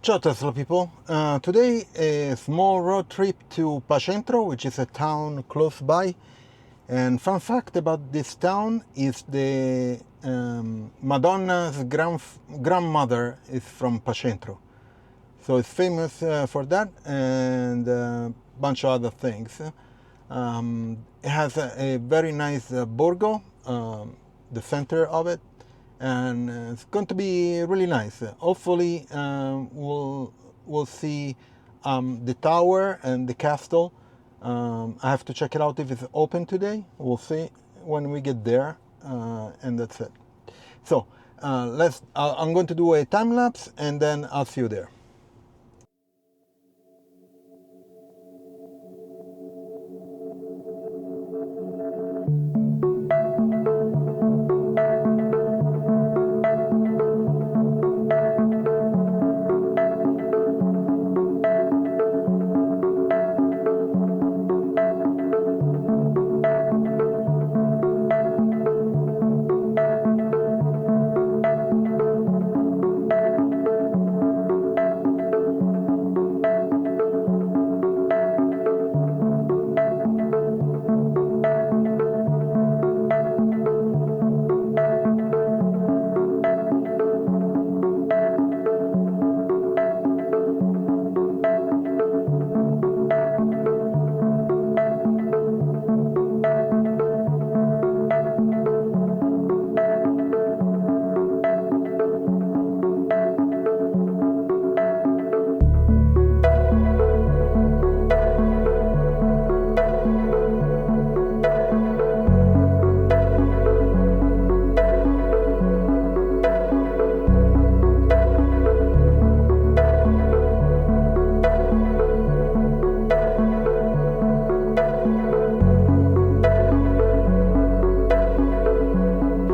Ciao Tesla people. Today a small road trip to Pacentro, which is a town close by. And fun fact about this town is the Madonna's grandmother is from Pacentro. So it's famous for that and a bunch of other things. It has a very nice borgo, the center of it. And it's going to be really nice. Hopefully we'll see the tower and the castle. I have to check it out if it's open today. We'll see when we get there, and that's it. So I'm going to do a time lapse and then I'll see you there.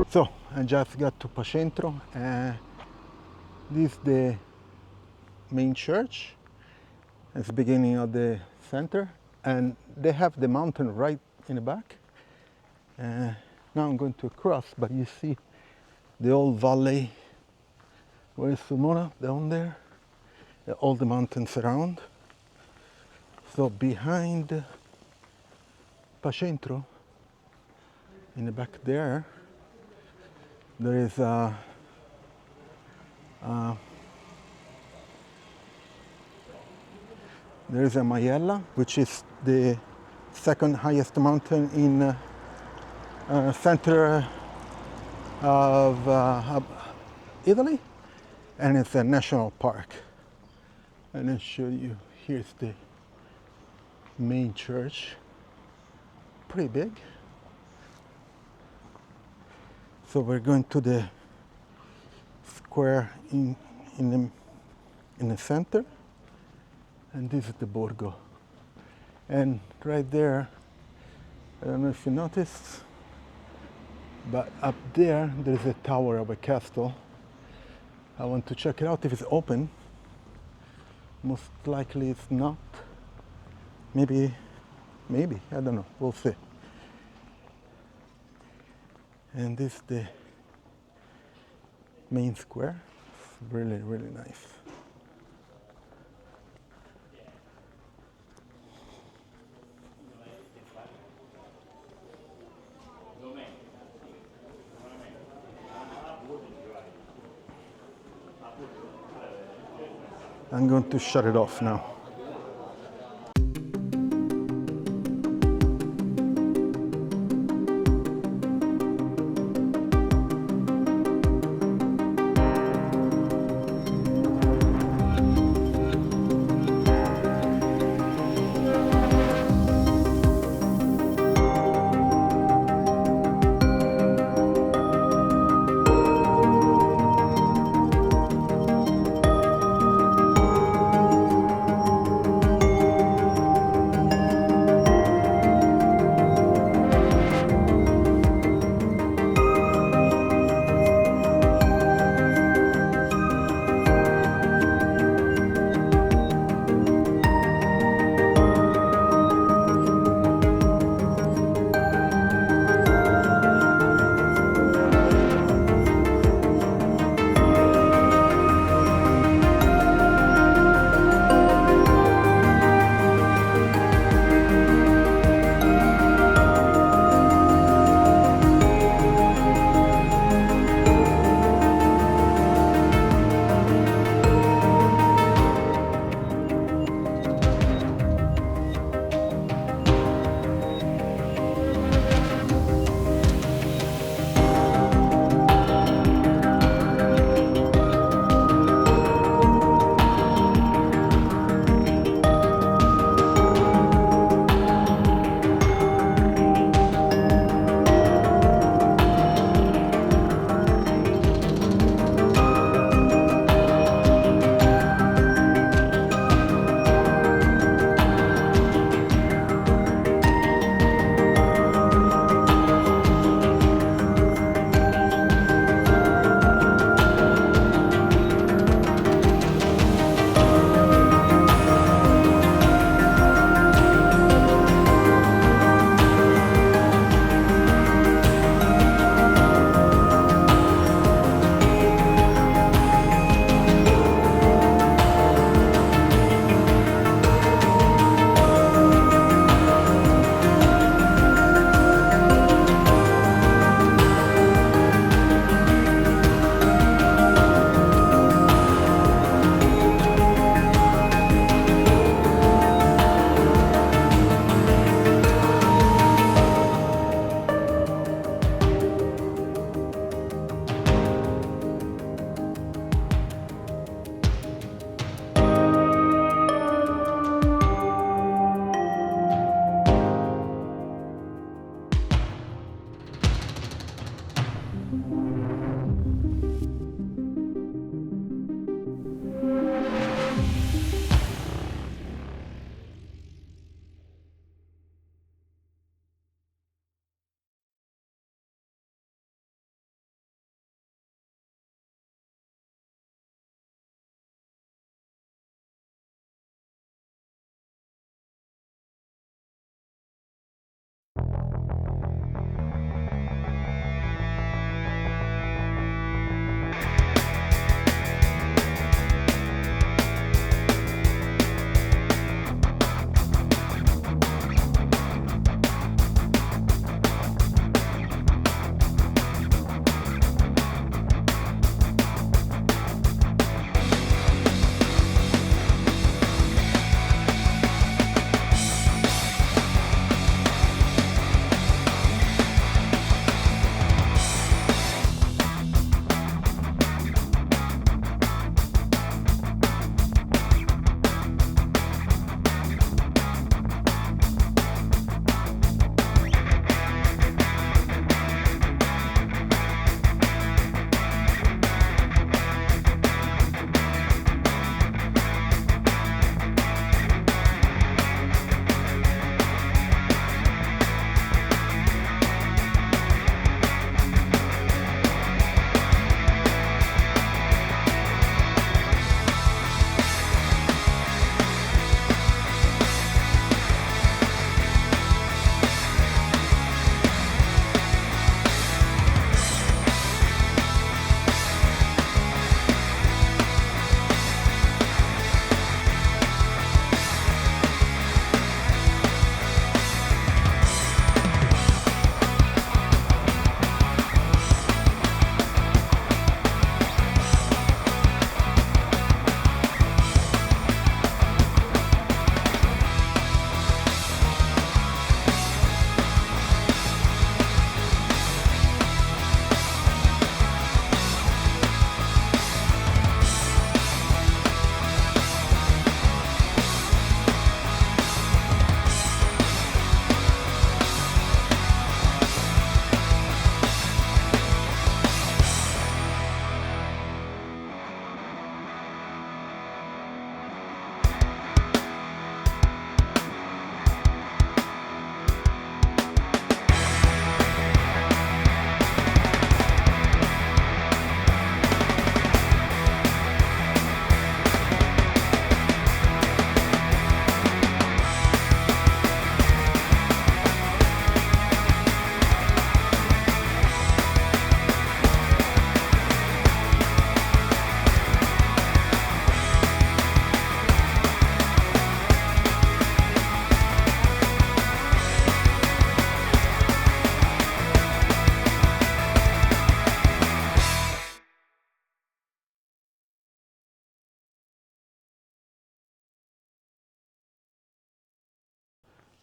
So I just got to Pacentro. This is the main church. It's the beginning of the center, and they have the mountain right in the back. Now I'm going to cross, but you see the old valley. Where is Sumona? Down there. All the mountains around. So behind Pacentro, in the back there, there is a Majella, which is the second highest mountain in center of Italy, and it's a national park. And I'll show you. Here's the main church, pretty big. So we're going to the square in the center, and this is the borgo. And right there, I don't know if you noticed, but up there there's a tower of a castle. I want to check it out if it's open. Most likely it's not. Maybe, I don't know, we'll see. And this is the main square. It's really, really nice. I'm going to shut it off now.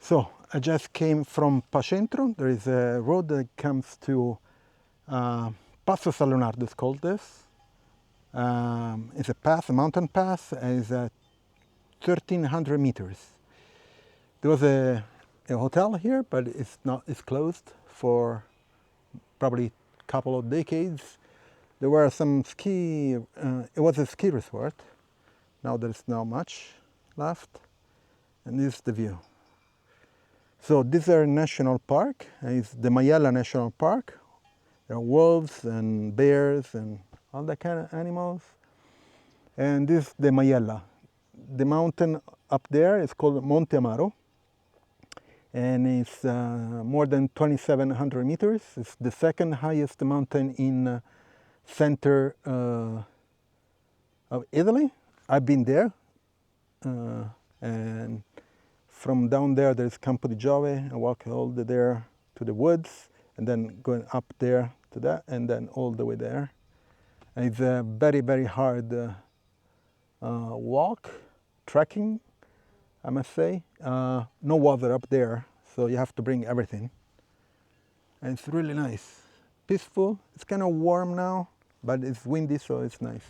So I just came from Pacentro. There is a road that comes to Passo San Leonardo, it's called this. It's a pass, a mountain pass, and it's 1,300 meters. There was a hotel here, but it's closed for probably a couple of decades. There were some it was a ski resort. Now there's not much left. And this is the view. So this is a national park. It's the Majella National Park. There are wolves and bears and all that kind of animals. And this is the Majella. The mountain up there is called Monte Amaro. And it's more than 2,700 meters. It's the second highest mountain in center of Italy. I've been there. And from down there, there's Campo di Giove. I walk all the there to the woods, and then going up there to that, and then all the way there. And it's a very, very hard walk, trekking, I must say. No water up there, so you have to bring everything. And it's really nice, peaceful. It's kind of warm now, but it's windy, so it's nice.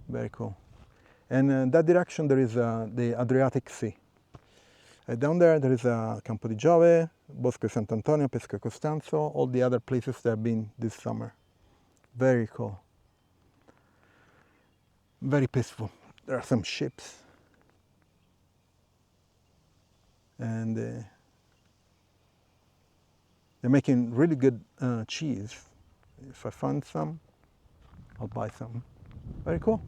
Very cool. And in that direction, there is the Adriatic Sea. Down there is Campo di Giove, Bosco di Sant'Antonio, Pesca Costanzo, all the other places that I've been this summer. Very cool. Very peaceful. There are some ships. And they're making really good cheese. If I find some, I'll buy some. Very cool.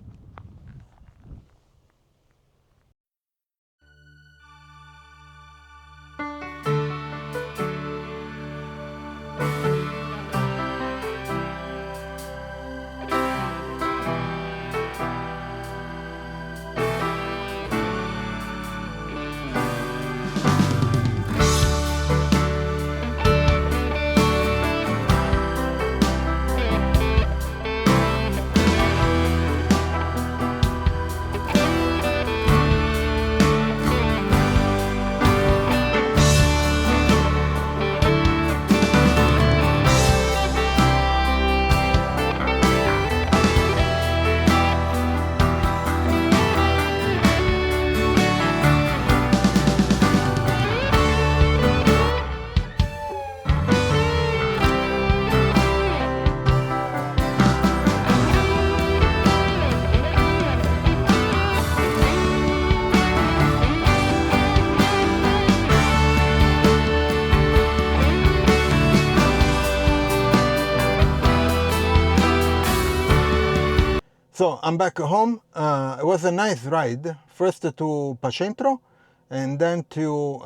So I'm back home. It was a nice ride. First to Pacentro, and then to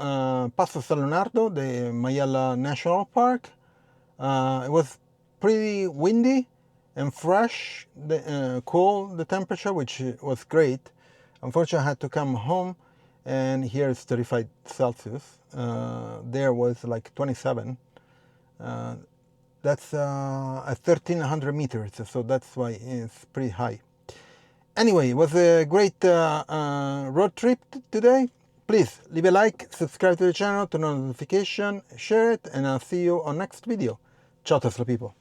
Passo San Leonardo, the Majella National Park. It was pretty windy and fresh, cool, the temperature, which was great. Unfortunately, I had to come home, and here it's 35 Celsius. There was like 27. That's at 1,300 meters, so that's why it's pretty high. Anyway, it was a great road trip today. Please leave a like, subscribe to the channel, turn on notification, share it, and I'll see you on next video. Ciao Tesla people.